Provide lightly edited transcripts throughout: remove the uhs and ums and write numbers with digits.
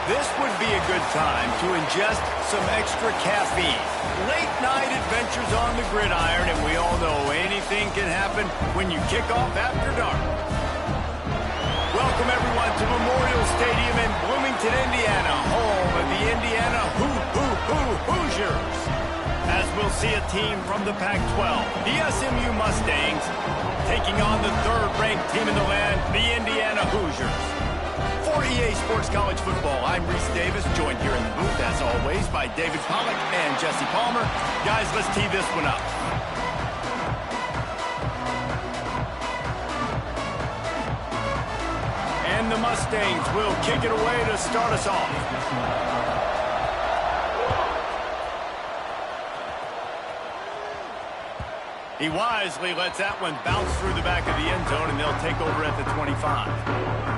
This would be a good time to ingest some extra caffeine. Late night adventures on the gridiron, and we all know anything can happen when you kick off after dark. Welcome everyone to Memorial Stadium in Bloomington, Indiana, home of the Indiana Hoosiers. As we'll see a team from the Pac-12, the SMU Mustangs, taking on the third-ranked team in the land, the Indiana Hoosiers. For EA Sports College Football, I'm Reese Davis, joined here in the booth, as always, by David Pollack and Jesse Palmer. Guys, let's tee this one up. And the Mustangs will kick it away to start us off. He wisely lets that one bounce through the back of the end zone, and they'll take over at the 25.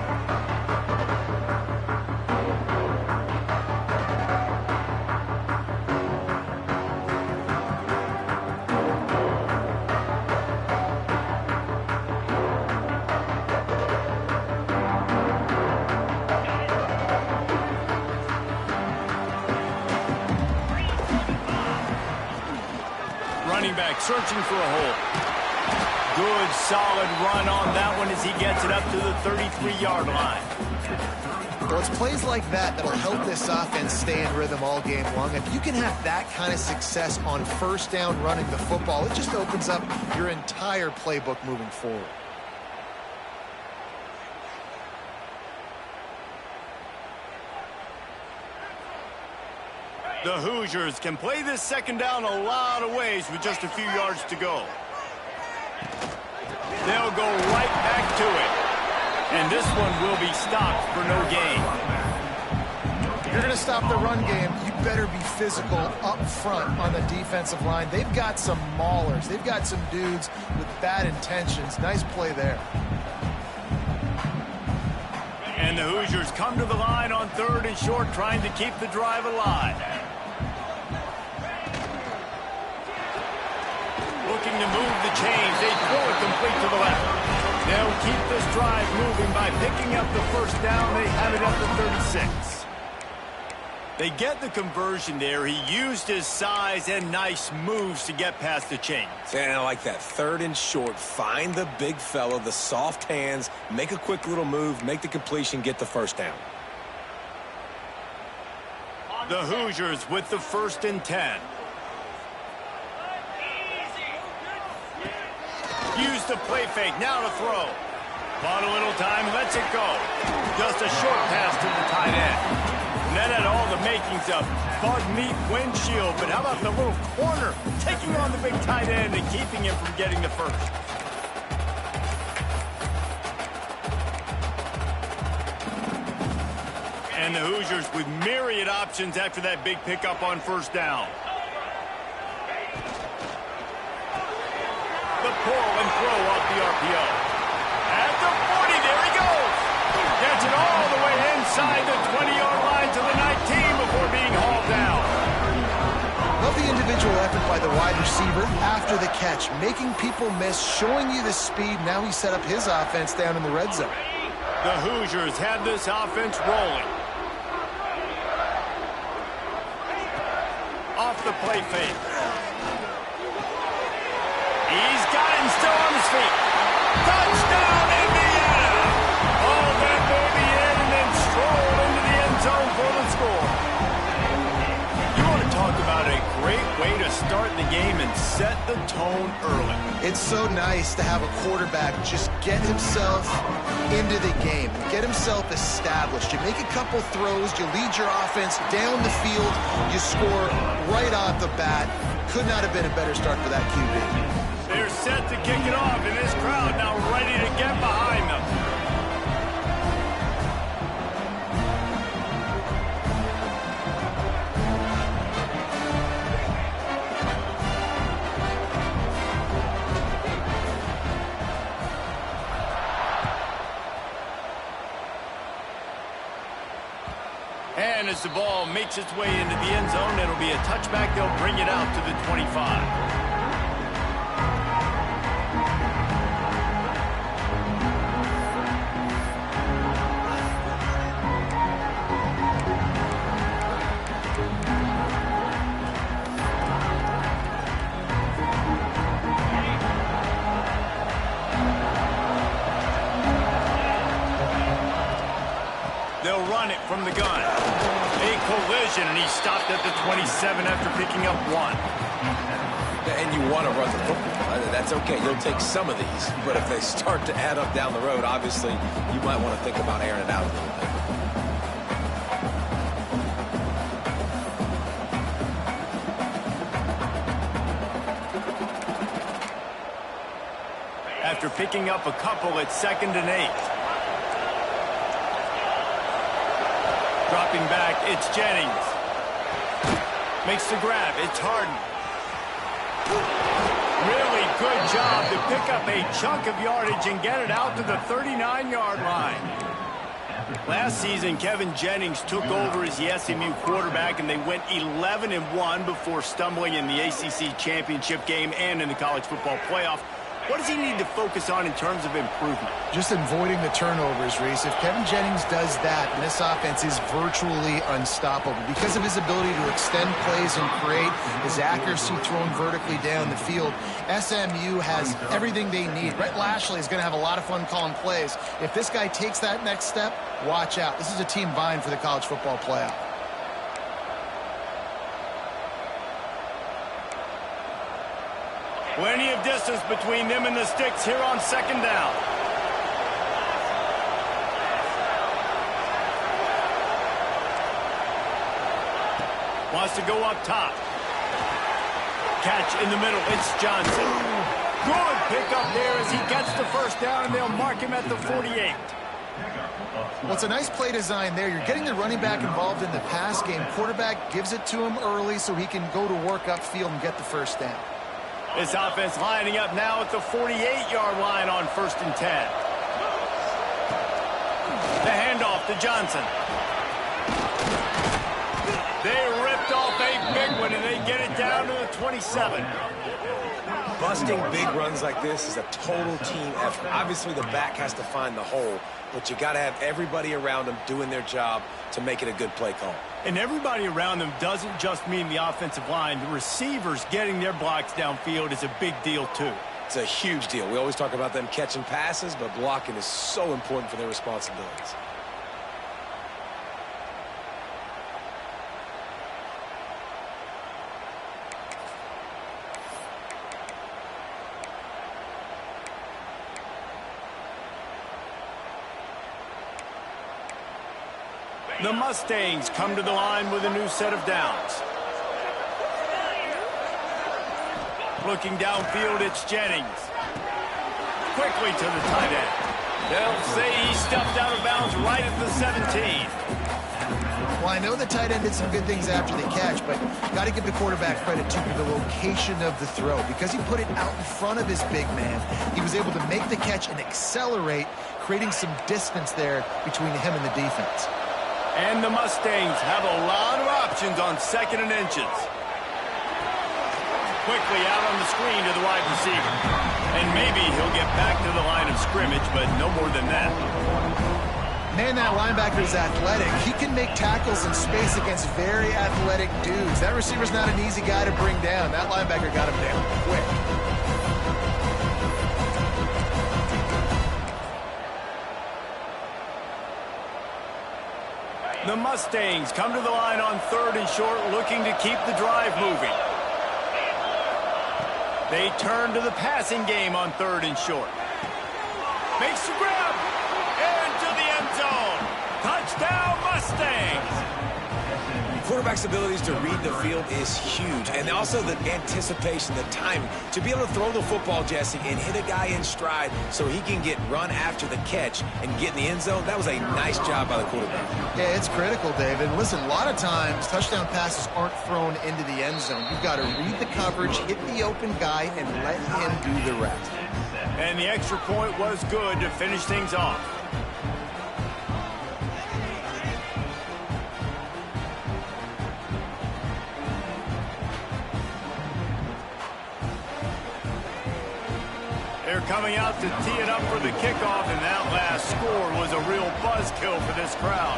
Running back searching for a hole. Good, solid run on that one as he gets it up to the 33-yard line. Well, it's plays like that that'll help this offense stay in rhythm all game long. If you can have that kind of success on first down running the football, it just opens up your entire playbook moving forward. The Hoosiers can play this second down a lot of ways with just a few yards to go. They'll go right back to it. And this one will be stopped for no gain. If you're going to stop the run game, you better be physical up front on the defensive line. They've got some maulers. They've got some dudes with bad intentions. Nice play there. And the Hoosiers come to the line on 3rd and short, trying to keep the drive alive. Looking to move the chains. They throw it complete to the left. They'll keep this drive moving by picking up the first down. They have it at the 36. They get the conversion there. He used his size and nice moves to get past the chains. And I like that 3rd and short. Find the big fella, the soft hands, make a quick little move, make the completion, get the first down. The Hoosiers with the 1st and 10. Use the play fake, now to throw. Bought a little time, lets it go. Just a short pass to the tight end. And that had all the makings of bug meat windshield, but how about the little corner taking on the big tight end and keeping him from getting the first? And the Hoosiers with myriad options after that big pickup on first down. The pull and throw off the RPO. At the 40, there he goes. Gets it all the way inside the 20-yard line to the 19 before being hauled down. Love the individual effort by the wide receiver after the catch, making people miss, showing you the speed. Now he set up his offense down in the red zone. The Hoosiers have this offense rolling. Off the play fake. He's got him still on his feet. Touchdown, Indiana! All that baby in and then strolled into the end zone for the score. You want to talk about a great way to start the game and set the tone early. It's so nice to have a quarterback just get himself into the game, get himself established. You make a couple throws, you lead your offense down the field, you score right off the bat. Could not have been a better start for that QB. They're set to kick it off, and this crowd now ready to get behind them. And as the ball makes its way into the end zone, it'll be a touchback. They'll bring it out to the 25. run it from the gun. A collision, and he stopped at the 27 after picking up 1. And you want to run the football. That's okay. You'll take some of these. But if they start to add up down the road, obviously, you might want to think about airing it out a little bit. After picking up a couple, it's 2nd and 8. Dropping back, it's Jennings. Makes the grab, it's Harden. Really good job to pick up a chunk of yardage and get it out to the 39-yard line. Last season, Kevin Jennings took over as the SMU quarterback, and they went 11-1 before stumbling in the ACC championship game and in the college football playoff. What does he need to focus on in terms of improvement? Just avoiding the turnovers, Reese. If Kevin Jennings does that, this offense is virtually unstoppable because of his ability to extend plays and create, his accuracy throwing vertically down the field. SMU has everything they need. Brett Lashley is going to have a lot of fun calling plays. If this guy takes that next step, watch out. This is a team vying for the college football playoff. Plenty of distance between them and the sticks here on 2nd down. Wants to go up top. Catch in the middle. It's Johnson. Good pickup there as he gets the 1st down, and they'll mark him at the 48. Well, it's a nice play design there. You're getting the running back involved in the pass game. Quarterback gives it to him early so he can go to work upfield and get the 1st down. This offense lining up now at the 48-yard line on 1st and 10. The handoff to Johnson. They ripped off a big one, and they get it down to the 27. Busting big runs like this is a total team effort. Obviously, the back has to find the hole, but you got to have everybody around them doing their job to make it a good play call. And everybody around them doesn't just mean the offensive line. The receivers getting their blocks downfield is a big deal, too. It's a huge deal. We always talk about them catching passes, but blocking is so important for their responsibilities. The Mustangs come to the line with a new set of downs. Looking downfield, it's Jennings. Quickly to the tight end. They'll say he stepped out of bounds right at the 17. Well, I know the tight end did some good things after the catch, but got to give the quarterback credit, too, for the location of the throw. Because he put it out in front of his big man, he was able to make the catch and accelerate, creating some distance there between him and the defense. And the Mustangs have a lot of options on 2nd and inches. Quickly out on the screen to the wide receiver. And maybe he'll get back to the line of scrimmage, but no more than that. Man, that linebacker is athletic. He can make tackles in space against very athletic dudes. That receiver's not an easy guy to bring down. That linebacker got him down quick. The Mustangs come to the line on 3rd and short, looking to keep the drive moving. They turn to the passing game on 3rd and short. Makes the grab. Into the end zone. Touchdown, Mustangs. Quarterback's abilities to read the field is huge, and also the anticipation, the timing. To be able to throw the football, Jesse, and hit a guy in stride so he can get run after the catch and get in the end zone, that was a nice job by the quarterback. Yeah, it's critical, David. Listen, a lot of times touchdown passes aren't thrown into the end zone. You've got to read the coverage, hit the open guy, and let him do the rest. And the extra point was good to finish things off. They're coming out to tee it up for the kickoff, and that last score was a real buzzkill for this crowd.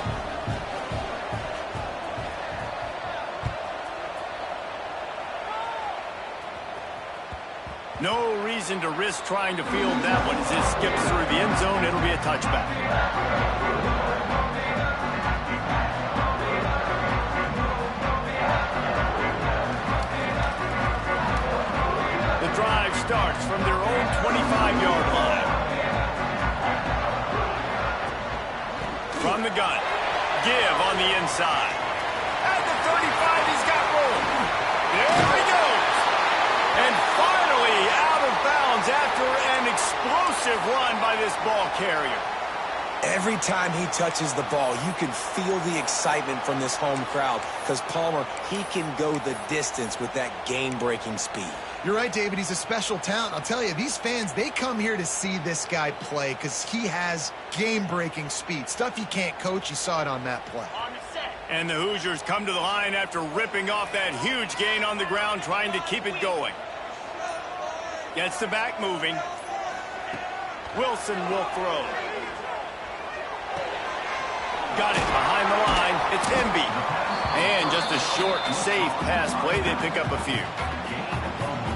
No reason to risk trying to field that one. As it skips through the end zone, it'll be a touchback. drive starts from their own 25-yard line. From the gun, give on the inside. At the 35, he's got room. There he goes. And finally out of bounds after an explosive run by this ball carrier. Every time he touches the ball, you can feel the excitement from this home crowd because Palmer, he can go the distance with that game-breaking speed. You're right, David. He's a special talent. I'll tell you, these fans, they come here to see this guy play because he has game-breaking speed. Stuff you can't coach. You saw it on that play. And the Hoosiers come to the line after ripping off that huge gain on the ground, trying to keep it going. Gets the back moving. Wilson will throw. Got it behind the line. It's Indy. And just a short and safe pass play. They pick up a few.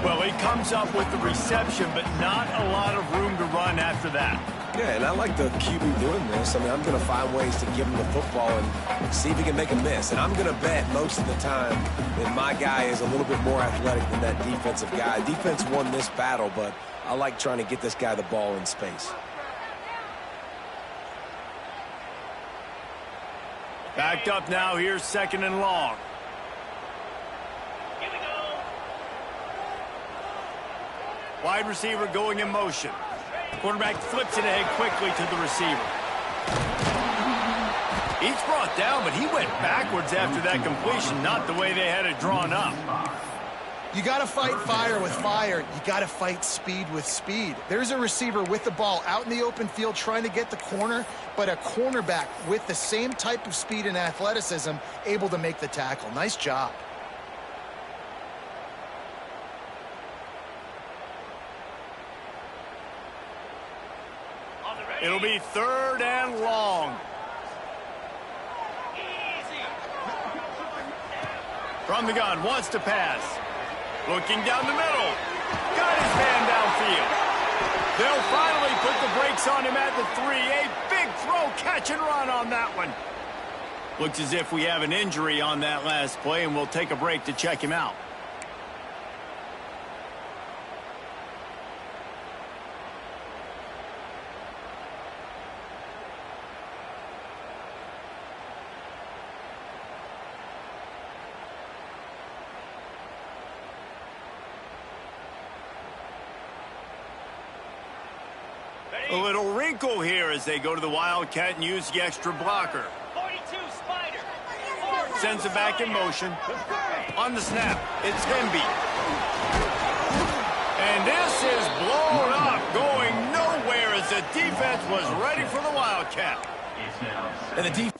Well, he comes up with the reception, but not a lot of room to run after that. Yeah, and I like the QB doing this. I mean, I'm going to find ways to give him the football and see if he can make a miss. And I'm going to bet most of the time that my guy is a little bit more athletic than that defensive guy. Defense won this battle, but I like trying to get this guy the ball in space. Backed up now. Here's 2nd and long. Here we go. Wide receiver going in motion. Quarterback flips it ahead quickly to the receiver. He's brought down, but he went backwards after that completion, not the way they had it drawn up. You got to fight fire with fire. You got to fight speed with speed. There's a receiver with the ball out in the open field trying to get the corner, but a cornerback with the same type of speed and athleticism able to make the tackle. Nice job. It'll be 3rd and long. From the gun, wants to pass. Looking down the middle. Got his man downfield. They'll finally put the brakes on him at the 3. A big throw, catch and run on that one. Looks as if we have an injury on that last play, and we'll take a break to check him out. A little wrinkle here as they go to the Wildcat and use the extra blocker. 42 Spider. Sends it back in motion. On the snap, it's Indy. And this is blown up, going nowhere as the defense was ready for the Wildcat. And the defense.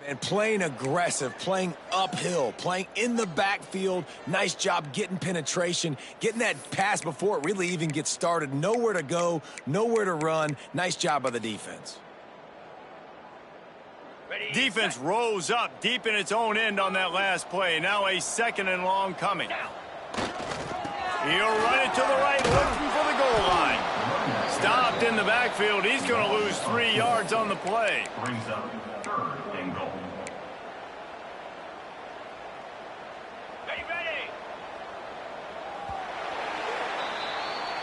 And playing aggressive, playing uphill, playing in the backfield. Nice job getting penetration, getting that pass before it really even gets started. Nowhere to go, nowhere to run. Nice job by the defense. Defense rose up deep in its own end on that last play. Now a 2nd and long coming. He'll run it to the right, looking for the goal line. Stopped in the backfield. He's going to lose 3 yards on the play. Brings up 3rd and goal.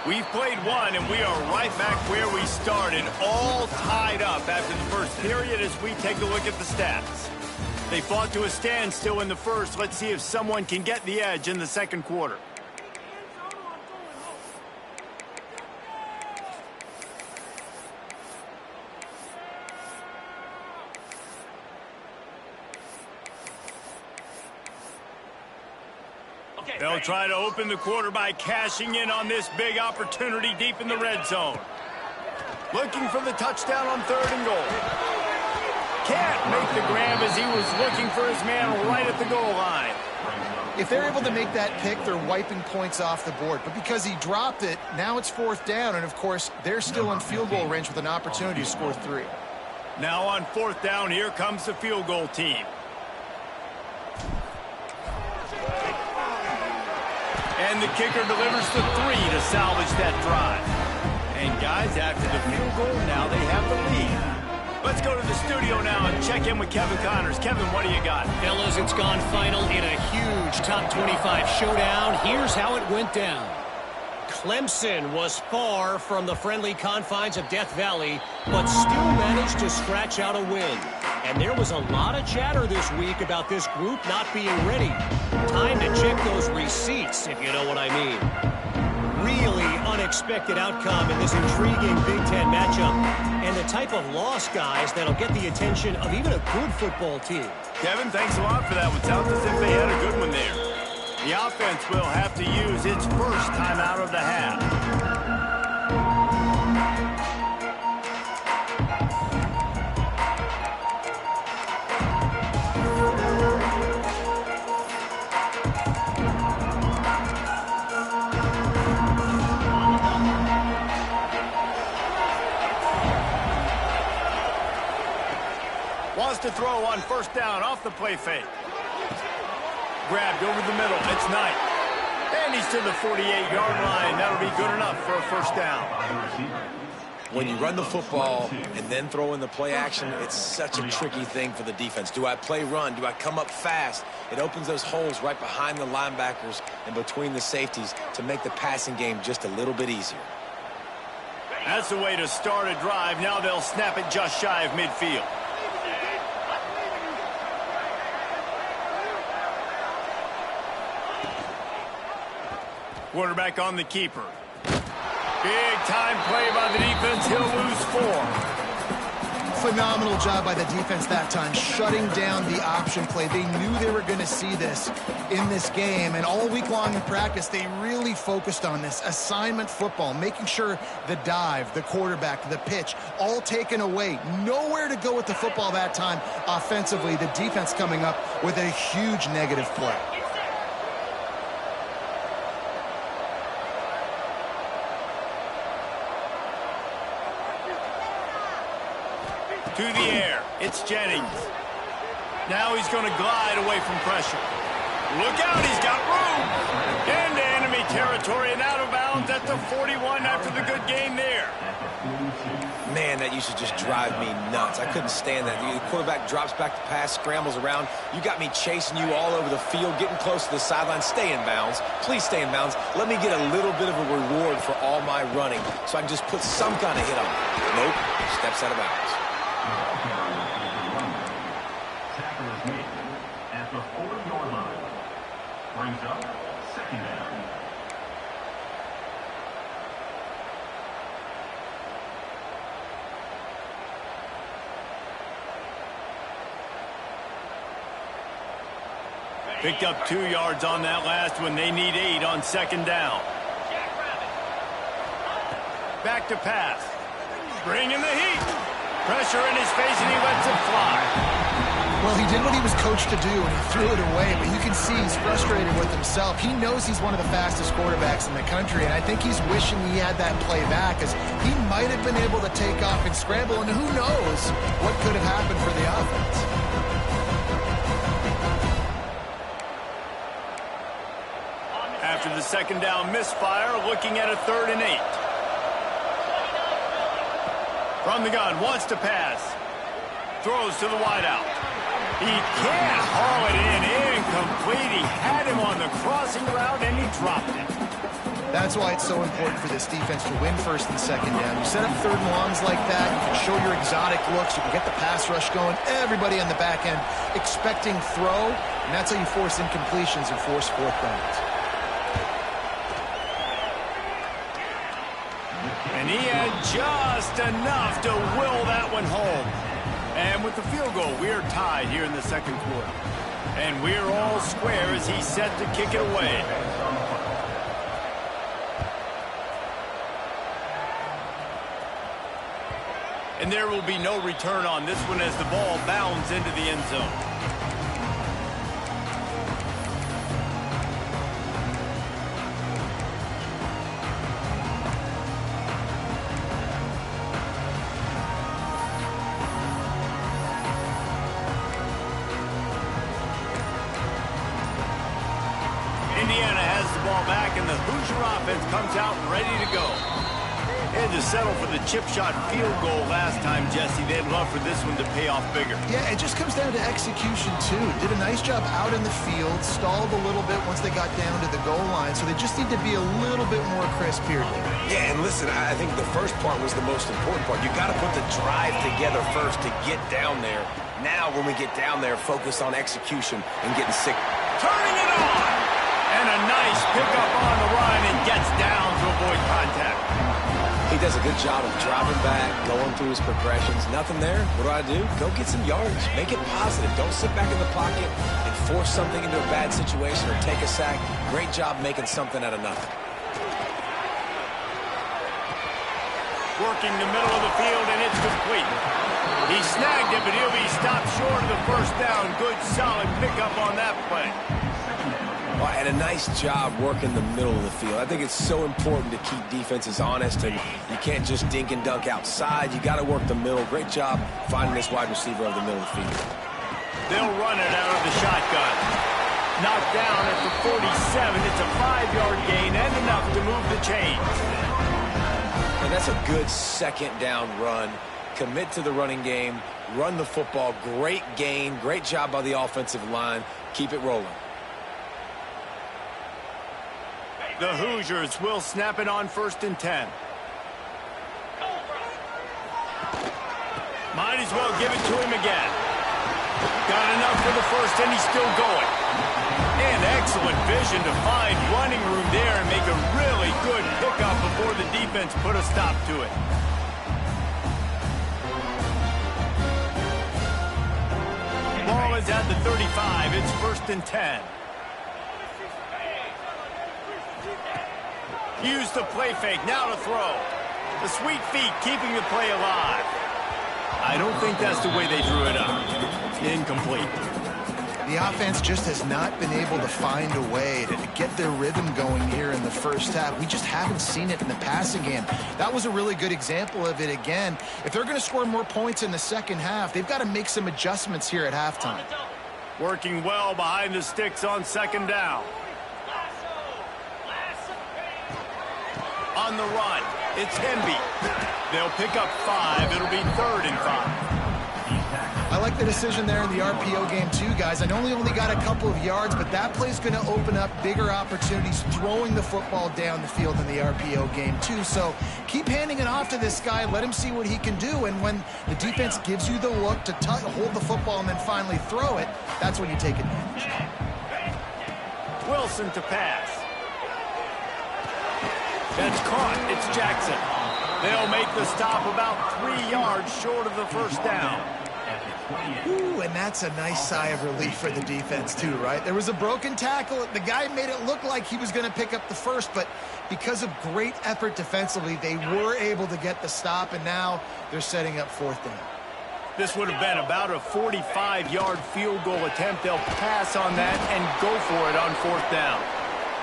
We've played one, and we are right back where we started, all tied up after the first period as we take a look at the stats. They fought to a standstill in the first. Let's see if someone can get the edge in the second quarter. They'll try to open the quarter by cashing in on this big opportunity deep in the red zone. Looking for the touchdown on 3rd and goal. Can't make the grab as he was looking for his man right at the goal line. If they're able to make that pick, they're wiping points off the board. But because he dropped it, now it's 4th down. And, of course, they're still in field goal range with an opportunity to score 3. Now on 4th down, here comes the field goal team. And the kicker delivers the 3 to salvage that drive. And guys, after the field goal, now they have the lead. Let's go to the studio now and check in with Kevin Connors. Kevin, what do you got? Fellas, it's gone final in a huge top 25 showdown. Here's how it went down. Clemson was far from the friendly confines of Death Valley, but still managed to scratch out a win. And there was a lot of chatter this week about this group not being ready. Time to check those receipts, if you know what I mean. Really unexpected outcome in this intriguing Big Ten matchup, and the type of loss, guys, that'll get the attention of even a good football team. Kevin, thanks a lot for that one. Sounds as if they had a good one there. The offense will have to use its first time out of the half. Wants to throw on 1st down off the play fake. Grabbed over the middle. It's Knight. And he's to the 48-yard line. That'll be good enough for a 1st down. When you run the football and then throw in the play action, it's such a tricky thing for the defense. Do I play run? Do I come up fast? It opens those holes right behind the linebackers and between the safeties to make the passing game just a little bit easier. That's the way to start a drive. Now they'll snap it just shy of midfield. Quarterback on the keeper. Big time play by the defense. He'll lose 4. Phenomenal job by the defense that time, shutting down the option play. They knew they were going to see this in this game, and all week long in practice, they really focused on this assignment football, making sure the dive, the quarterback, the pitch, all taken away. Nowhere to go with the football that time offensively. The defense coming up with a huge negative play. To the air. It's Jennings. Now he's going to glide away from pressure. Look out, he's got room. Into enemy territory and out of bounds at the 41 after the good gain there. Man, that used to just drive me nuts. I couldn't stand that. The quarterback drops back to pass, scrambles around. You got me chasing you all over the field, getting close to the sideline. Stay in bounds. Please stay in bounds. Let me get a little bit of a reward for all my running so I can just put some kind of hit on it. Nope, steps out of bounds. Tackle is made at the 4-yard line. Brings up 2nd down. Picked up 2 yards on that last one. They need 8 on 2nd down. Back to pass. Bringing the heat. Pressure in his face, and he lets it fly. Well, he did what he was coached to do, and he threw it away, but you can see he's frustrated with himself. He knows he's one of the fastest quarterbacks in the country, and I think he's wishing he had that play back, as he might have been able to take off and scramble, and who knows what could have happened for the offense. After the second down misfire, looking at a 3rd and 8. From the gun, wants to pass. Throws to the wideout. He can't haul it in. Incomplete. He had him on the crossing route, and he dropped it. That's why it's so important for this defense to win 1st and 2nd down. You set up 3rd and longs like that. You can show your exotic looks. You can get the pass rush going. Everybody on the back end expecting throw, and that's how you force incompletions and force 4th downs. And he had just enough to will that one home. And with the field goal, we're tied here in the 2nd quarter. And we're all square as he's set to kick it away. And there will be no return on this one as the ball bounds into the end zone. Indiana has the ball back, and the Hoosier offense comes out ready to go. They had to settle for the chip shot field goal last time, Jesse. They'd love for this one to pay off bigger. Yeah, it just comes down to execution, too. Did a nice job out in the field, stalled a little bit once they got down to the goal line, so they just need to be a little bit more crisp here. Yeah, and listen, I think the first part was the most important part. You got to put the drive together first to get down there. Now, when we get down there, focus on execution and getting sick. Turning it on! And a nice pickup on the run, and gets down to avoid contact. He does a good job of dropping back, going through his progressions. Nothing there. What do? Go get some yards. Make it positive. Don't sit back in the pocket and force something into a bad situation or take a sack. Great job making something out of nothing. Working the middle of the field, and it's complete. He snagged it, but he'll be stopped short of the 1st down. Good, solid pickup on that play. Well, and a nice job working the middle of the field. I think it's so important to keep defenses honest, and you can't just dink and dunk outside. You got to work the middle. Great job finding this wide receiver over the middle of the field. They'll run it out of the shotgun. Knocked down at the 47. It's a 5-yard gain and enough to move the chains. And that's a good 2nd down run. Commit to the running game. Run the football. Great gain. Great job by the offensive line. Keep it rolling. The Hoosiers will snap it on 1st and 10. Might as well give it to him again. Got enough for the 1st, and he's still going. And excellent vision to find running room there and make a really good pickup before the defense put a stop to it. Ball is at the 35. It's 1st and 10. Use the play fake, now to throw. The sweet feet keeping the play alive. I don't think that's the way they drew it up. Incomplete. The offense just has not been able to find a way to get their rhythm going here in the 1st half. We just haven't seen it in the passing game. That was a really good example of it again. If they're going to score more points in the 2nd half, they've got to make some adjustments here at halftime. Working well behind the sticks on 2nd down. On the run, it's Indy. They'll pick up 5. It'll be 3rd and 5. I like the decision there in the RPO game too, guys. I know he only got a couple of yards, but that play's going to open up bigger opportunities throwing the football down the field in the RPO game too. So keep handing it off to this guy. Let him see what he can do. And when the defense gives you the look to hold the football and then finally throw it, that's when you take advantage. Wilson to pass. That's caught. It's Jackson. They'll make the stop about 3 yards short of the 1st down. Ooh, and that's a nice sigh of relief for the defense too, right? There was a broken tackle. The guy made it look like he was going to pick up the 1st, but because of great effort defensively, they were able to get the stop, and now they're setting up 4th down. This would have been about a 45-yard field goal attempt. They'll pass on that and go for it on 4th down.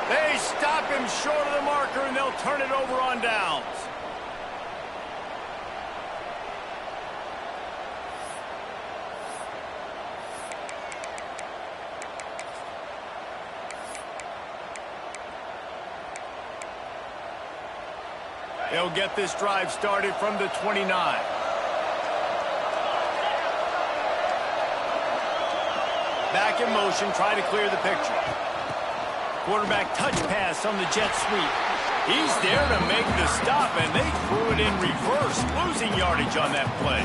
They stop him short of the marker, and they'll turn it over on downs. They'll get this drive started from the 29. Back in motion, try to clear the picture. Quarterback touch pass on the jet sweep. He's there to make the stop, and they threw it in reverse, losing yardage on that play.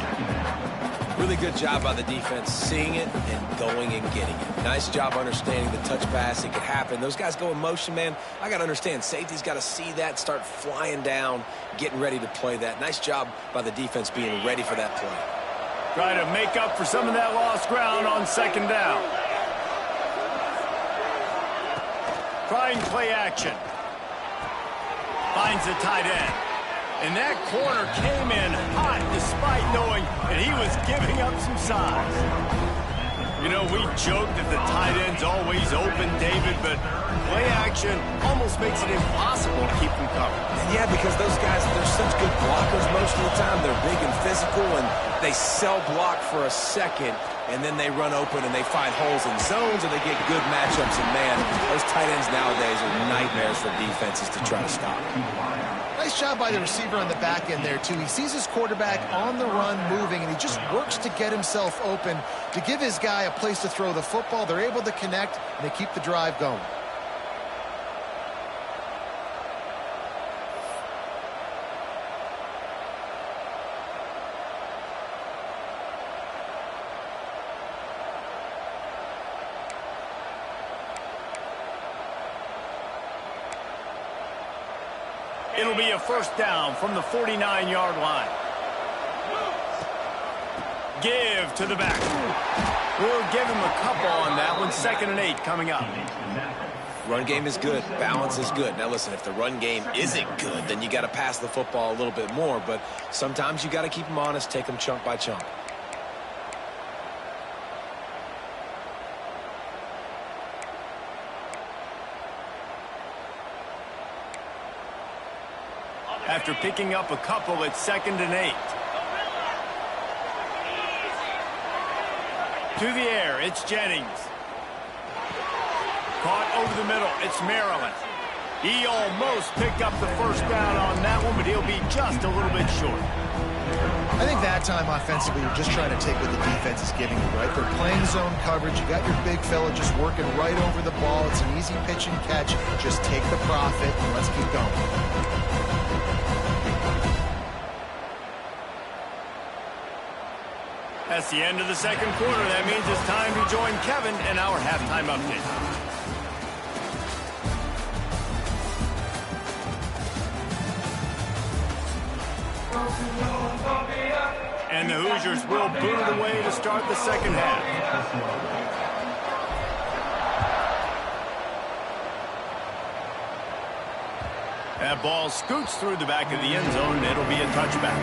Really good job by the defense seeing it and going and getting it. Nice job understanding the touch pass. It could happen. Those guys go in motion, man. I got to understand, safety's got to see that, start flying down, getting ready to play that. Nice job by the defense being ready for that play. Try to make up for some of that lost ground on 2nd down. Trying play action. Finds the tight end. And that corner came in hot despite knowing that he was giving up some size. You know, we joked that the tight end's always open, David, but play action almost makes it impossible to keep them covered. Yeah, because those guys, they're such good blockers most of the time. They're big and physical, and they sell block for a second, and then they run open and they find holes in zones, and they get good matchups. And, man, those tight ends nowadays are nightmares for defenses to try to stop. Nice job by the receiver on the back end there, too. He sees his quarterback on the run moving, and he just works to get himself open to give his guy a place to throw the football. They're able to connect, and they keep the drive going. It'll be a 1st down from the 49-yard line. Give to the back. We'll give him a couple on that one. 2nd and 8 coming up. Run game is good. Balance is good. Now, listen, if the run game isn't good, then you got to pass the football a little bit more. But sometimes you got to keep them honest, take them chunk by chunk. After picking up a couple, it's 2nd and 8. To the air, it's Jennings. Caught over the middle, it's Maryland. He almost picked up the 1st down on that one, but he'll be just a little bit short. I think that time offensively, you're just trying to take what the defense is giving you, right? They're playing zone coverage. You got your big fella just working right over the ball. It's an easy pitch and catch. Just take the profit and let's keep going. That's the end of the 2nd quarter. That means it's time to join Kevin in our halftime update. And the Hoosiers will boot it away to start the 2nd half. That ball scoots through the back of the end zone, and it'll be a touchback.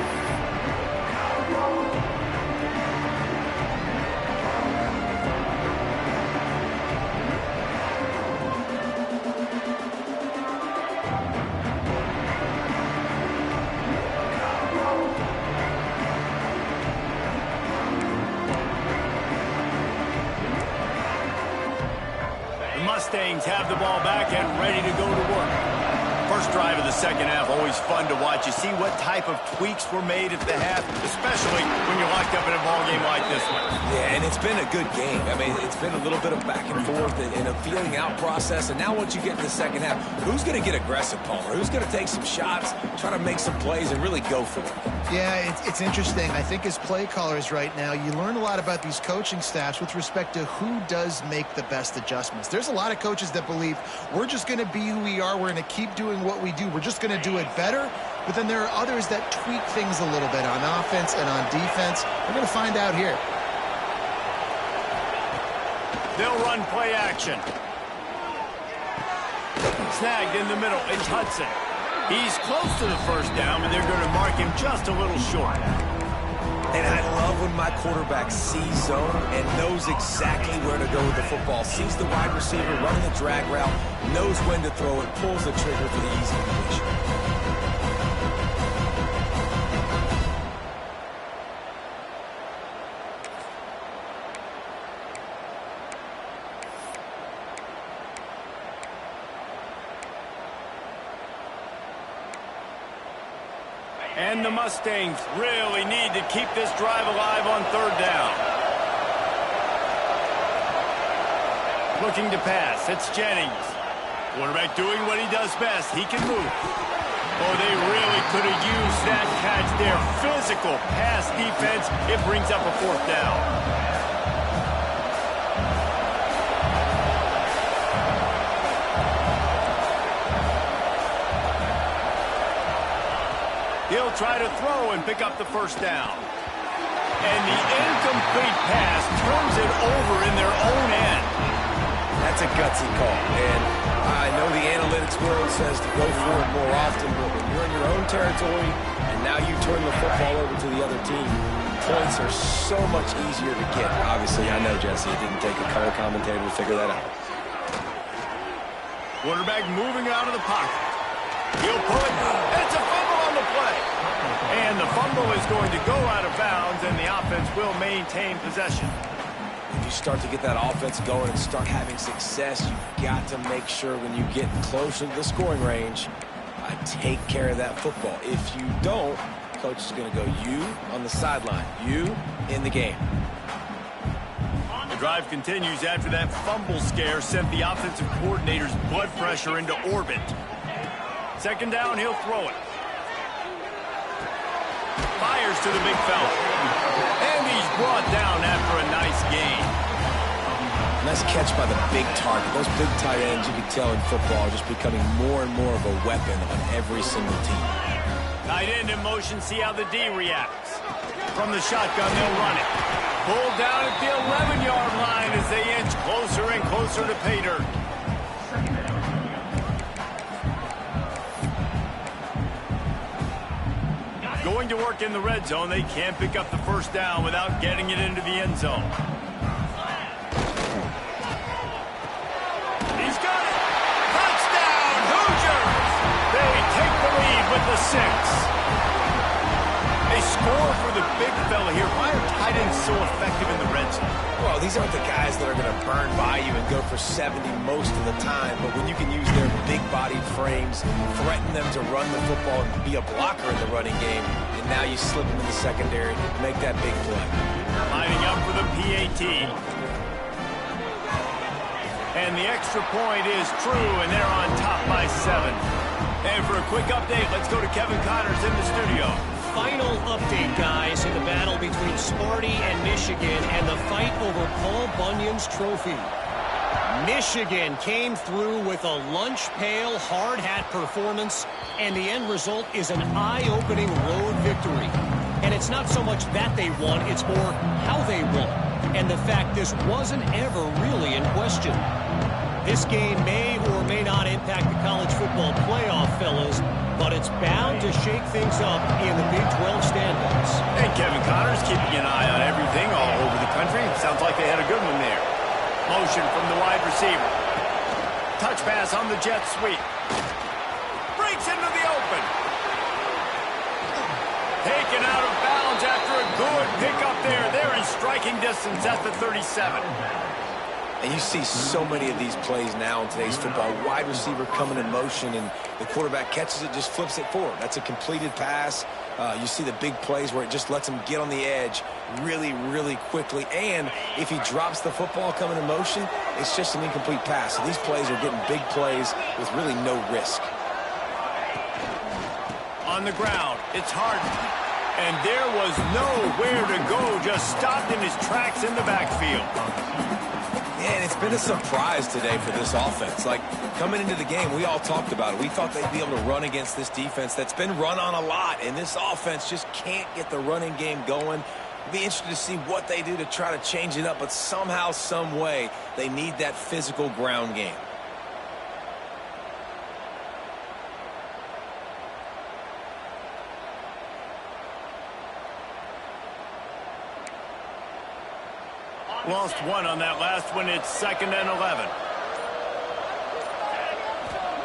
Mustangs have the ball back and ready to go to work. First drive of the 2nd half, always fun to watch. You see what type of tweaks were made at the half, especially when you're locked up in a ball game like this one. Yeah, and it's been a good game. I mean, it's been a little bit of back and forth and a feeling out process. And now once you get in the 2nd half, who's going to get aggressive, Palmer? Who's going to take some shots, try to make some plays, and really go for it? Yeah, it's interesting. I think as play callers right now, you learn a lot about these coaching staffs with respect to who does make the best adjustments. There's a lot of coaches that believe we're just going to be who we are. We're going to keep doing what we do. We're just going to do it better. But then there are others that tweak things a little bit on offense and on defense. We're going to find out here. They'll run play action. Snagged in the middle. It's Hudson. He's close to the 1st down, but they're going to mark him just a little short. And I love when my quarterback sees zone and knows exactly where to go with the football. Sees the wide receiver running the drag route, knows when to throw it, pulls the trigger for the easy completion. And the Mustangs really need to keep this drive alive on third down. Looking to pass. It's Jennings. Quarterback doing what he does best. He can move. Oh, they really could have used that catch there. Physical pass defense. It brings up a fourth down. He'll try to throw and pick up the first down. And the incomplete pass turns it over in their own end. That's a gutsy call. And I know the analytics world says to go for it more often, but when you're in your own territory and now you turn the football over to the other team, points are so much easier to get. Obviously, I know, Jesse, it didn't take a color commentator to figure that out. Quarterback moving out of the pocket. He'll pull it. It's a fumble on the play. And the fumble is going to go out of bounds, and the offense will maintain possession. If you start to get that offense going and start having success, you've got to make sure when you get closer to the scoring range, take care of that football. If you don't, coach is going to go you on the sideline, you in the game. The drive continues after that fumble scare sent the offensive coordinator's blood pressure into orbit. Second down, he'll throw it. Fires to the big fella. And he's brought down after a nice gain. Nice catch by the big target. Those big tight ends, you can tell in football, are just becoming more and more of a weapon on every single team. Tight end in motion, see how the D reacts. From the shotgun, they'll run it. Pulled down at the 11-yard line as they inch closer and closer to pay dirt. Going to work in the red zone. They can't pick up the first down without getting it into the end zone. He's got it. Touchdown, Hoosiers! They take the lead with the 6. They score for the big fella here. Why are tight ends so effective in the red zone? Well, these aren't the guys that are going to burn by you and go for 70 most of the time, but when you can use their big-bodied frames, threaten them to run the football and be a blocker in the running game, and now you slip them in the secondary, make that big play. Lining up for the PAT. And the extra point is true, and they're on top by 7. And for a quick update, let's go to Kevin Connors in the studio. Final update, guys, in the battle between Sparty and Michigan and the fight over Paul Bunyan's trophy. Michigan came through with a lunch pail hard hat performance, and the end result is an eye-opening road victory. And it's not so much that they won, it's more how they won, and the fact this wasn't ever really in question. This game may or may not impact the college football playoff, fellas, but it's bound to shake things up in the Big 12 standings. And Kevin Connors keeping an eye on everything all over the country. Sounds like they had a good one there. Motion from the wide receiver. Touch pass on the jet sweep. Breaks into the open. Taken out of bounds after a good pickup there. They're in striking distance at the 37. And you see so many of these plays now in today's football. Wide receiver coming in motion, and the quarterback catches it, just flips it forward. That's a completed pass. You see the big plays where it just lets him get on the edge really, really quickly. And if he drops the football coming in motion, it's just an incomplete pass. So these plays are getting big plays with really no risk. On the ground, it's Harden. And there was nowhere to go, just stopped in his tracks in the backfield. And it's been a surprise today for this offense. Like, coming into the game, we all talked about it. We thought they'd be able to run against this defense that's been run on a lot, and this offense just can't get the running game going. It'll be interesting to see what they do to try to change it up, but somehow, some way, they need that physical ground game. Lost one on that last one. It's 2nd and 11.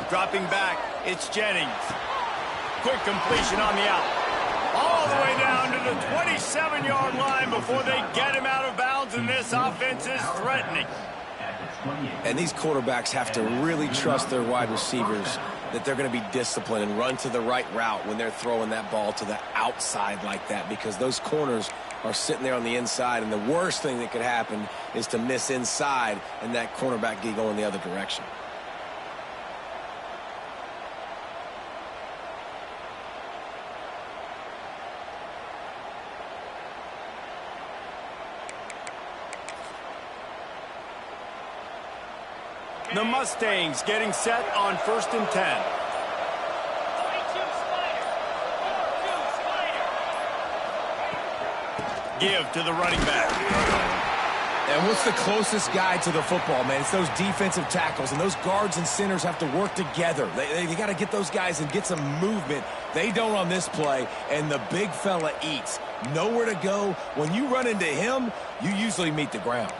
Dropping back, it's Jennings. Quick completion on the out. All the way down to the 27-yard line before they get him out of bounds, and this offense is threatening. And these quarterbacks have to really trust their wide receivers that they're going to be disciplined and run to the right route when they're throwing that ball to the outside like that, because those corners are sitting there on the inside, and the worst thing that could happen is to miss inside and that cornerback get going the other direction. The Mustangs getting set on 1st and 10. Give to the running back. And what's the closest guy to the football, man? It's those defensive tackles, and those guards and centers have to work together. They got to get those guys and get some movement. They don't on this play, and the big fella eats. Nowhere to go. When you run into him, you usually meet the ground.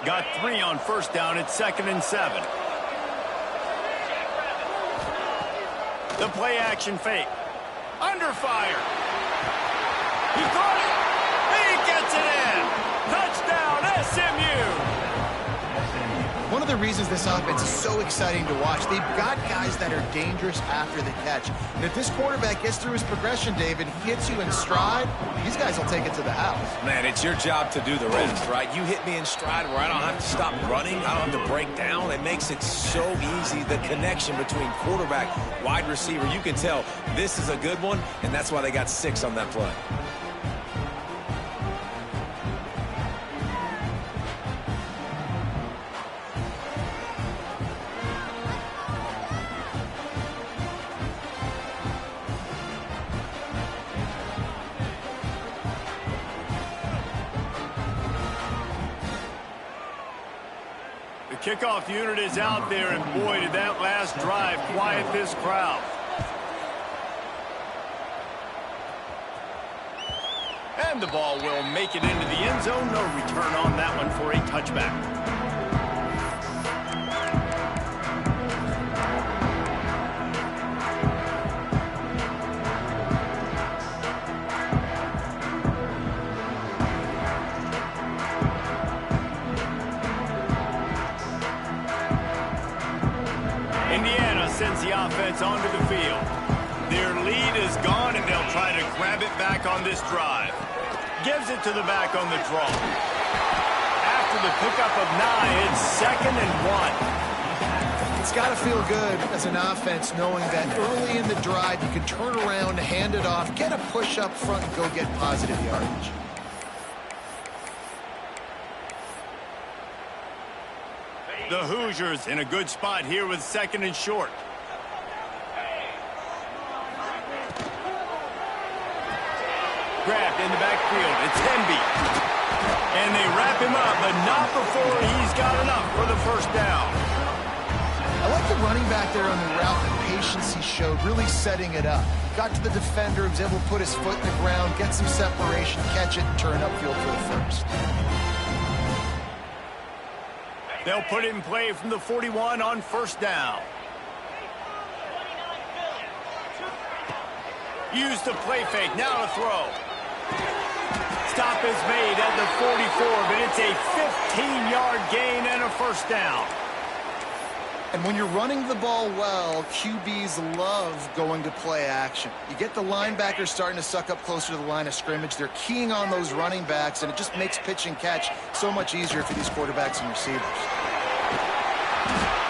Got 3 on 1st down. It's 2nd and 7. The play action fake. Under fire. He caught it. He gets it in. Touchdown, SMU. One of the reasons this offense is so exciting to watch, they've got guys that are dangerous after the catch. And if this quarterback gets through his progression, David, hits you in stride, these guys will take it to the house. Man, it's your job to do the rest, right? You hit me in stride where I don't have to stop running. I don't have to break down. It makes it so easy, the connection between quarterback, wide receiver. You can tell this is a good one, and that's why they got 6 on that play. Kickoff unit is out there, and boy, did that last drive quiet this crowd. And the ball will make it into the end zone. No return on that one for a touchback. Sends the offense onto the field. Their lead is gone, and they'll try to grab it back on this drive. Gives it to the back on the draw. After the pickup of 9, it's 2nd and 1. It's got to feel good as an offense knowing that early in the drive you can turn around, hand it off, get a push up front, and go get positive yardage. The Hoosiers in a good spot here with 2nd and short. Grabbed in the backfield. It's Indy. And they wrap him up, but not before he's got enough for the 1st down. I like the running back there on the route, the patience he showed, really setting it up. Got to the defender, was able to put his foot in the ground, get some separation, catch it, and turn upfield for the 1st. They'll put it in play from the 41 on 1st down. Use the play fake. Now to throw. Stop is made at the 44, but it's a 15-yard gain and a 1st down. And when you're running the ball well, QBs love going to play action. You get the linebackers starting to suck up closer to the line of scrimmage. They're keying on those running backs, and it just makes pitch and catch so much easier for these quarterbacks and receivers.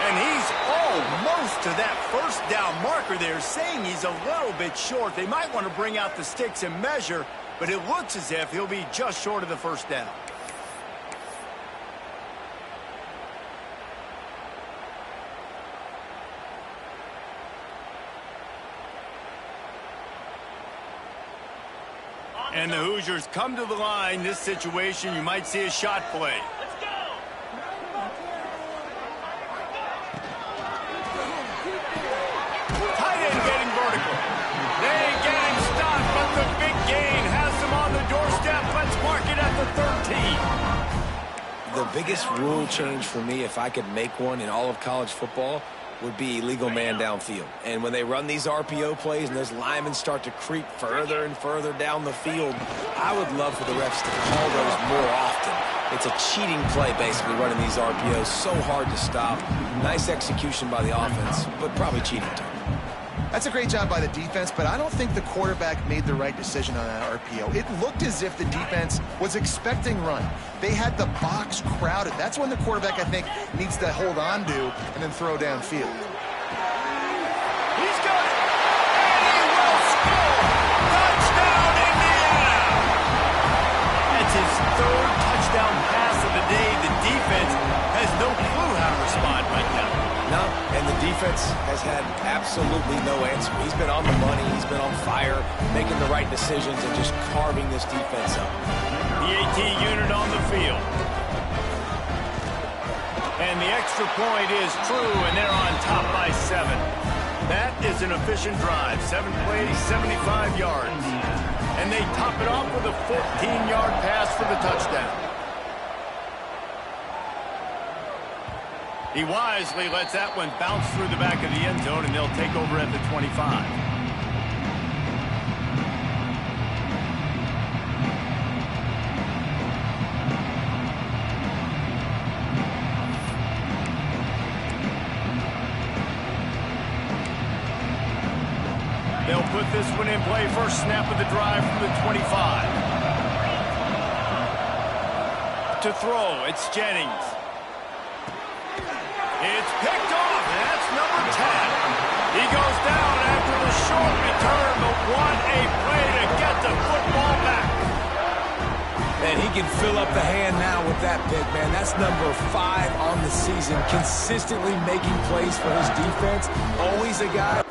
And he's almost to that 1st down marker there, saying he's a little bit short. They might want to bring out the sticks and measure, but it looks as if he'll be just short of the 1st down. And the Hoosiers come to the line. This situation, you might see a shot play. Let's go! Tight end getting vertical. They get him biggest rule change for me, if I could make one in all of college football, would be illegal man downfield. And when they run these RPO plays and those linemen start to creep further and further down the field, I would love for the refs to call those more often. It's a cheating play, basically, running these RPOs. So hard to stop. Nice execution by the offense, but probably cheating too. That's a great job by the defense, but I don't think the quarterback made the right decision on that RPO. It looked as if the defense was expecting run. They had the box crowded. That's when the quarterback, I think, needs to hold on to and then throw downfield. He's got it, and he will score. Touchdown, Indiana! That's his third touchdown pass of the day. The defense has no clue how to respond right now. No, and the defense has had absolutely no answer. He's been on the money. He's been on fire, making the right decisions and just carving this defense up. The AT unit on the field. And the extra point is true, and they're on top by 7. That is an efficient drive. 7 plays, 75 yards. And they top it off with a 14-yard pass for the touchdown. He wisely lets that one bounce through the back of the end zone, and they'll take over at the 25. They'll put this one in play. First snap of the drive from the 25. To throw, it's Jennings. It's picked off, and that's number 10. He goes down after the short return, but what a play to get the football back. And he can fill up the hand now with that pick, man. That's number 5 on the season, consistently making plays for his defense. Always a guy.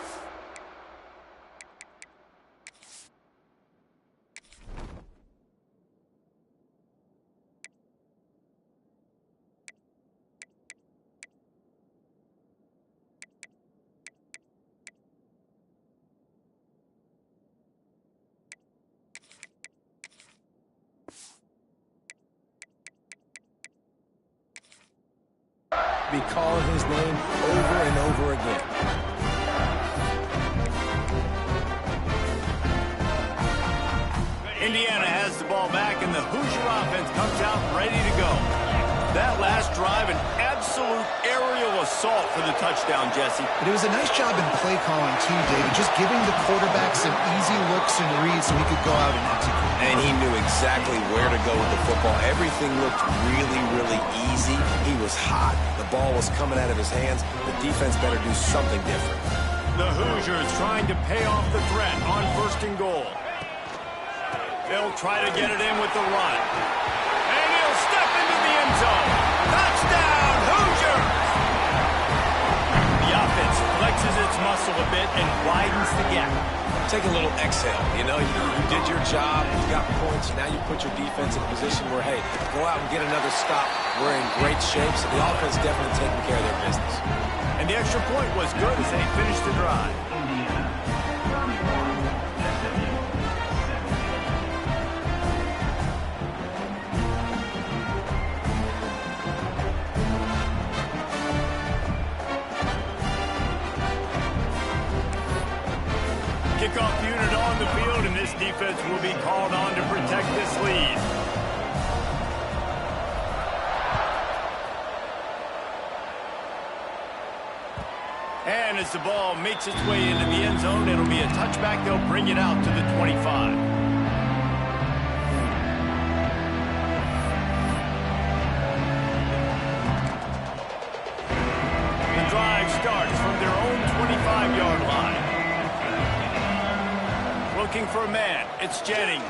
Be calling his name over and over again. Indiana has the ball back, and the Hoosier offense comes out ready to go. That last drive, an absolute aerial assault for the touchdown, Jesse. But it was a nice job in play calling, too, David, just giving the quarterback some easy looks and reads so he could go out and execute. And he knew exactly where to go with the football. Everything looked really, really easy. He was hot. The ball was coming out of his hands. The defense better do something different. The Hoosiers trying to pay off the threat on 1st and goal. They'll try to get it in with the run. And he'll step into the end zone. Touchdown, Hoosiers! The offense flexes its muscle a bit and widens the gap. Take a little exhale. You know, you did your job. You got points. Now you put your defense in a position where, hey, go out and get another stop. We're in great shape, so the offense definitely taking care of their business. And the extra point was good as they finished the drive. Kickoff unit on the field, and this defense will be called on to protect this lead. And as the ball makes its way into the end zone, it'll be a touchback. They'll bring it out to the 25. The drive starts from their own 25-yard line. Looking for a man. It's Jennings.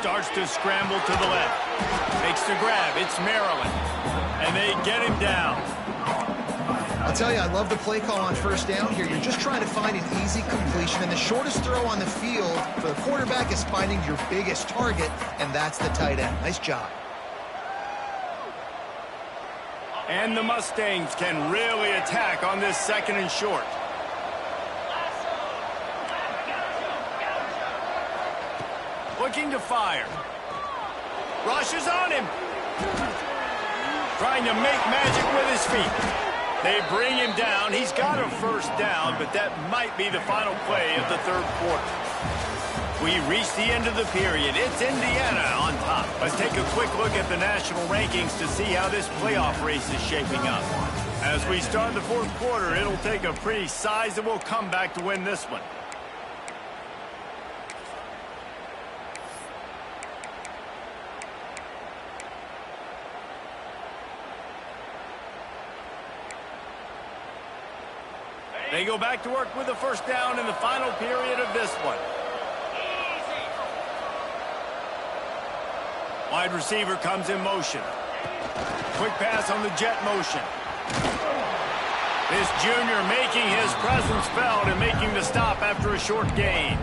Starts to scramble to the left. Makes the grab. It's Maryland. And they get him down. I'll tell you, I love the play call on 1st down here. You're just trying to find an easy completion, and the shortest throw on the field for the quarterback is finding your biggest target, and that's the tight end. Nice job. And the Mustangs can really attack on this 2nd and short. Looking to fire. Rush is on him. Trying to make magic with his feet. They bring him down. He's got a first down, but that might be the final play of the third quarter. We reach the end of the period. It's Indiana on top. Let's take a quick look at the national rankings to see how this playoff race is shaping up. As we start the fourth quarter, it'll take a pretty sizable comeback to win this one. They go back to work with a first down in the final period of this one. Wide receiver comes in motion. Quick pass on the jet motion. This junior making his presence felt and making the stop after a short gain.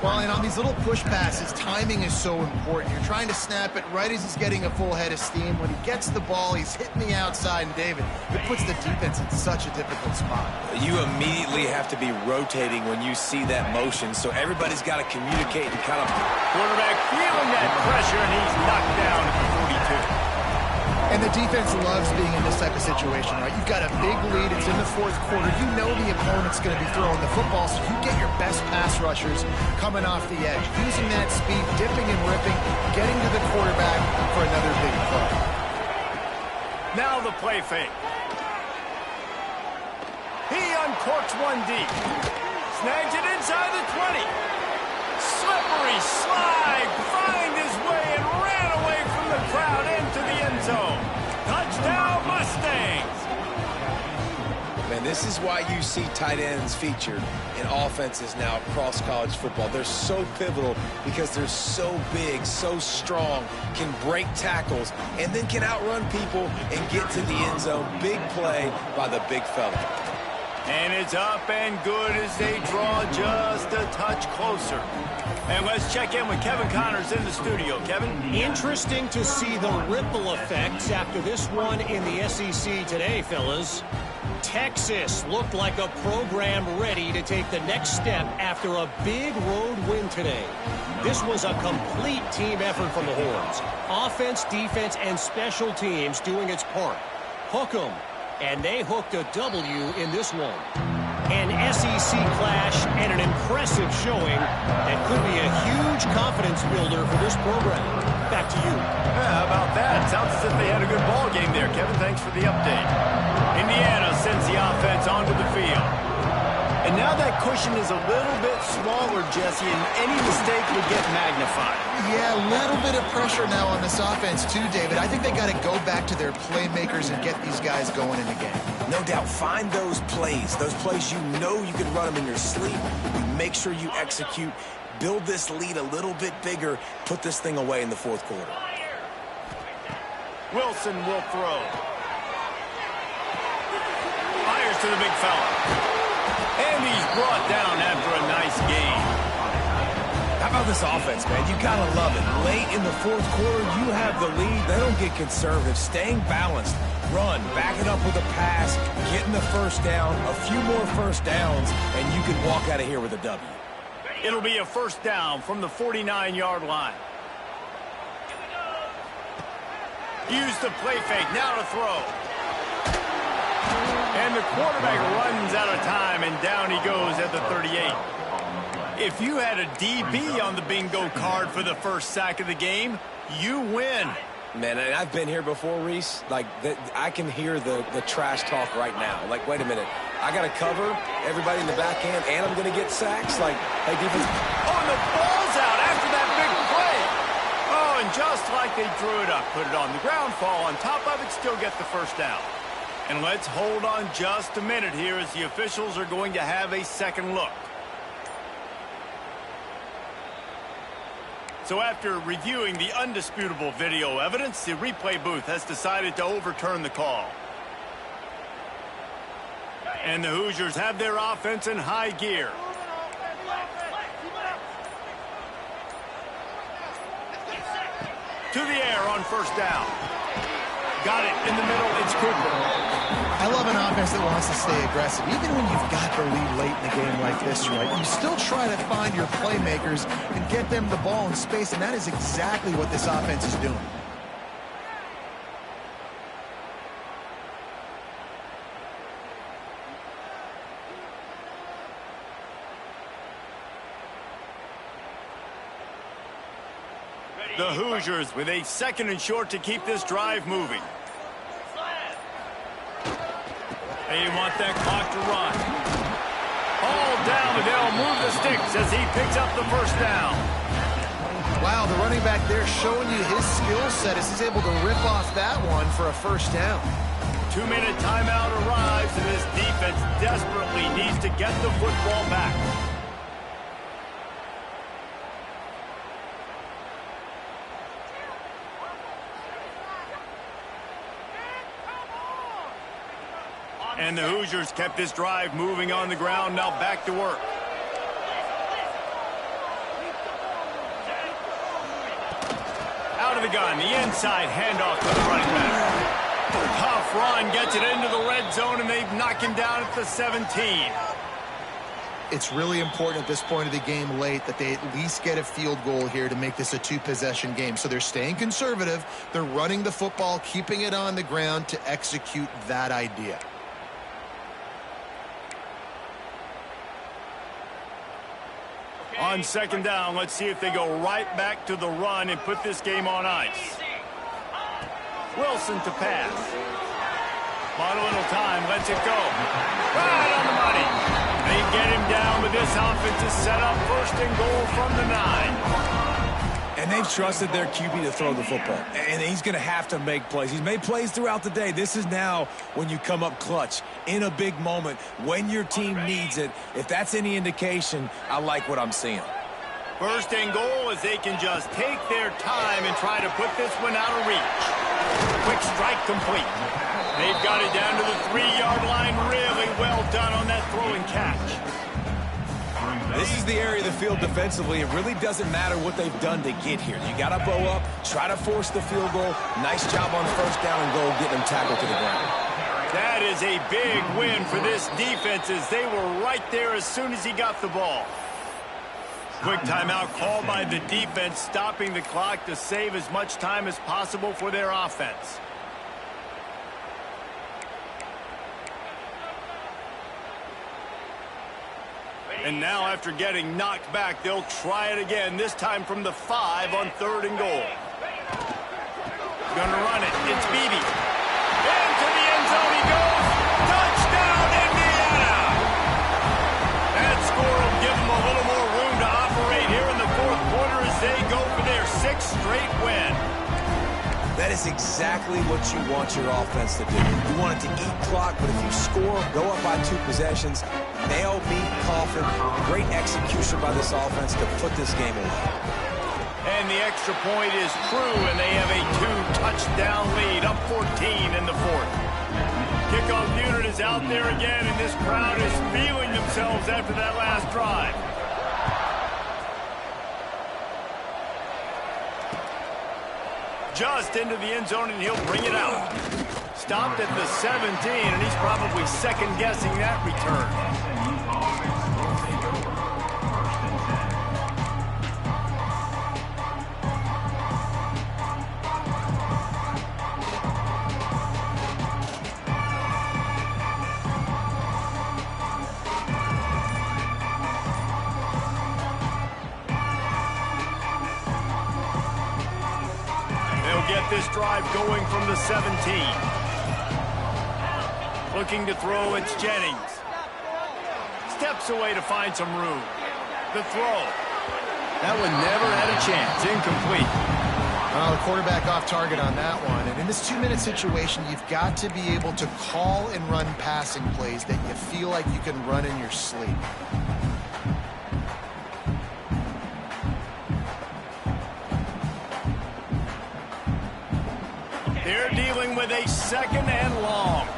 Well, and on these little push passes, timing is so important. You're trying to snap it right as he's getting a full head of steam. When he gets the ball, he's hitting the outside, and David, it puts the defense in such a difficult spot. You immediately have to be rotating when you see that motion, so everybody's got to communicate and kind of... Quarterback feeling that pressure, and he's knocked down at the 42. And the defense loves being in this type of situation, right? You've got a big lead. It's in the fourth quarter. You know the opponent's going to be throwing the football, so you get your best pass rushers coming off the edge, using that speed, dipping and ripping, getting to the quarterback for another big play. Now the play fake. He uncorks one deep. Snags it inside the 20. Slippery slide. Find his way and ran away from the crowd into the end zone. Touchdown, Mustangs. Man, this is why you see tight ends featured in offenses now across college football. They're so pivotal because they're so big, so strong, can break tackles, and then can outrun people and get to the end zone. Big play by the big fella. And it's up and good as they draw just a touch closer. And let's check in with Kevin Connors in the studio. Kevin? Interesting to see the ripple effects after this one in the SEC today, fellas. Texas looked like a program ready to take the next step after a big road win today. This was a complete team effort from the Horns. Offense, defense, and special teams doing its part. Hook 'em. And they hooked a W in this one. An SEC clash and an impressive showing that could be a huge confidence builder for this program. Back to you. Yeah, how about that? Sounds as if they had a good ball game there, Kevin. Thanks for the update. Indiana sends the offense onto the field. And now that cushion is a little bit smaller, Jesse, and any mistake would get magnified. Yeah, a little bit of pressure now on this offense too, David. I think they got to go back to their playmakers and get these guys going in the game. No doubt, find those plays you know you can run them in your sleep. You make sure you execute, build this lead a little bit bigger, put this thing away in the fourth quarter. Wilson will throw. Fires to the big fella. And he's brought down after a nice gain. How about this offense, man? You gotta love it. Late in the fourth quarter, you have the lead. They don't get conservative. Staying balanced. Run, back it up with a pass, getting the first down, a few more first downs, and you can walk out of here with a W. It'll be a first down from the 49-yard line. Use the play fake. Now to throw. And the quarterback runs out of time, and down he goes at the 38. If you had a DB on the bingo card for the first sack of the game, you win. Man, and I've been here before, Reese. Like, I can hear the trash talk right now. Like, wait a minute. I got to cover everybody in the back end, and I'm going to get sacks? Like, hey, defense. Oh, and the ball's out after that big play. Oh, and just like they drew it up, put it on the ground, fall on top of it, still get the first down. And let's hold on just a minute here as the officials are going to have a second look. So after reviewing the undisputable video evidence, the replay booth has decided to overturn the call. And the Hoosiers have their offense in high gear. To the air on first down. Got it in the middle. It's Cooper. I love an offense that wants to stay aggressive. Even when you've got the lead late in the game like this, right, you still try to find your playmakers and get them the ball in space, and that is exactly what this offense is doing. The Hoosiers with a 2nd and short to keep this drive moving. They want that clock to run. All down, but they'll move the sticks as he picks up the first down. Wow, the running back there showing you his skill set as he's able to rip off that one for a first down. 2-minute timeout arrives, and this defense desperately needs to get the football back. And the Hoosiers kept this drive moving on the ground. Now back to work. Out of the gun, the inside handoff to the running back. Tough run, gets it into the red zone, and they knock him down at the 17. It's really important at this point of the game late that they at least get a field goal here to make this a 2-possession game. So they're staying conservative. They're running the football, keeping it on the ground to execute that idea. On 2nd down, let's see if they go right back to the run and put this game on ice. Wilson to pass. Bought a little time, lets it go. Right on the money. They get him down, but this offense is set up 1st and goal from the 9. And they've trusted their QB to throw the football. And he's going to have to make plays. He's made plays throughout the day. This is now when you come up clutch in a big moment when your team needs it. If that's any indication, I like what I'm seeing. 1st and goal as they can just take their time and try to put this one out of reach. Quick strike complete. They've got it down to the 3-yard line. Really well done on that throw and catch. This is the area of the field defensively. It really doesn't matter what they've done to get here. You got to bow up, try to force the field goal. Nice job on 1st down and goal, getting them tackled to the ground. That is a big win for this defense as they were right there as soon as he got the ball. Quick timeout called by the defense, stopping the clock to save as much time as possible for their offense. And now after getting knocked back, they'll try it again, this time from the 5 on 3rd and goal. Gonna run it. It's Beebe. Into the end zone he goes. Touchdown, Indiana! That score will give them a little more room to operate here in the 4th quarter as they go for their 6th straight win. That is exactly what you want your offense to do. You want it to eat clock, but if you score, go up by 2 possessions, nail, beat, coffin. Great execution by this offense to put this game away. And the extra point is true, and they have a 2-touchdown lead, up 14 in the 4th. Kickoff unit is out there again, and this crowd is feeling themselves after that last drive. Just into the end zone, and he'll bring it out. Stopped at the 17, and he's probably second-guessing that return. Get this drive going from the 17. Looking to throw, it's Jennings. Steps away to find some room. The throw. That one never had a chance. Incomplete. Well, the quarterback off target on that one. And in this 2-minute situation, you've got to be able to call and run passing plays that you feel like you can run in your sleep. They're dealing with a 2nd and long.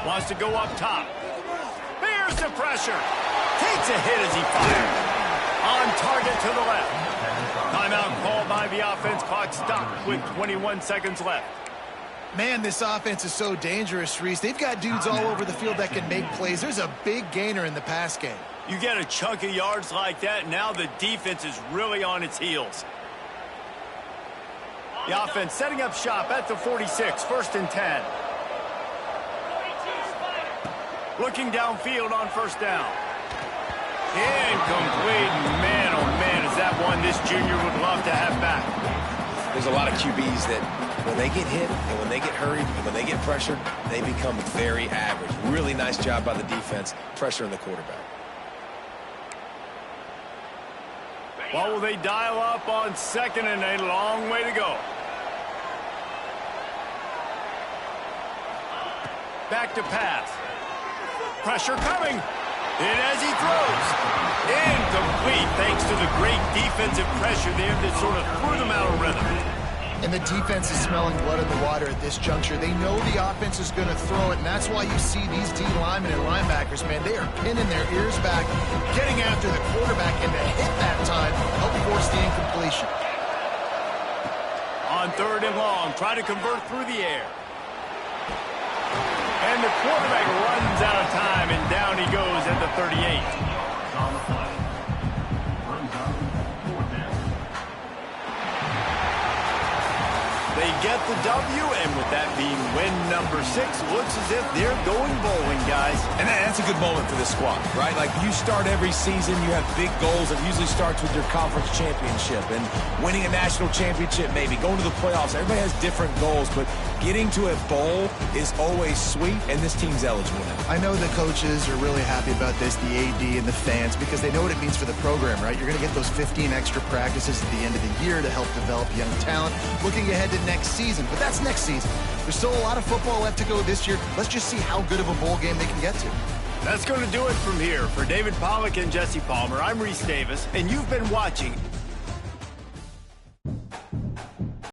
Wants to go up top. Here's the pressure. Takes a hit as he fires. On target to the left. Timeout called by the offense. Clock stopped with 21 seconds left. Man, this offense is so dangerous, Reese. They've got dudes all over the field that can make plays. There's a big gainer in the pass game. You get a chunk of yards like that, now the defense is really on its heels. The offense setting up shop at the 46, 1st and 10. Looking downfield on 1st down. Incomplete. Man, oh man, is There's a lot of QBs that when they get hit and when they get hurried and when they get pressured, they become very average. Really nice job by the defense, pressuring the quarterback. What will they dial up on second and a long way to go? Back to pass. Pressure coming. In as he throws. Incomplete thanks to the great defensive pressure there that sort of threw them out of rhythm. And the defense is smelling blood in the water at this juncture. They know the offense is going to throw it, and that's why you see these D linemen and linebackers, man, they are pinning their ears back, getting after the quarterback, and to hit that time, help force the incompletion. On third and long, try to convert through the air. And the quarterback runs out of time, and down he goes at the 38. On the play. Brings up 4th down. They get the W, and with that being win number 6, looks as if they're going bowling, guys. And that's a good moment for this squad, right? Like, you start every season, you have big goals. It usually starts with your conference championship and winning a national championship, maybe going to the playoffs. Everybody has different goals, but getting to a bowl is always sweet, and this team's eligible now. I know the coaches are really happy about this, the AD and the fans, because they know what it means for the program, right? You're going to get those 15 extra practices at the end of the year to help develop young talent, looking ahead to next season. But that's next season. There's still a lot of football left to go this year. Let's just see how good of a bowl game they can get to. That's going to do it from here. For David Pollack and Jesse Palmer, I'm Reese Davis, and you've been watching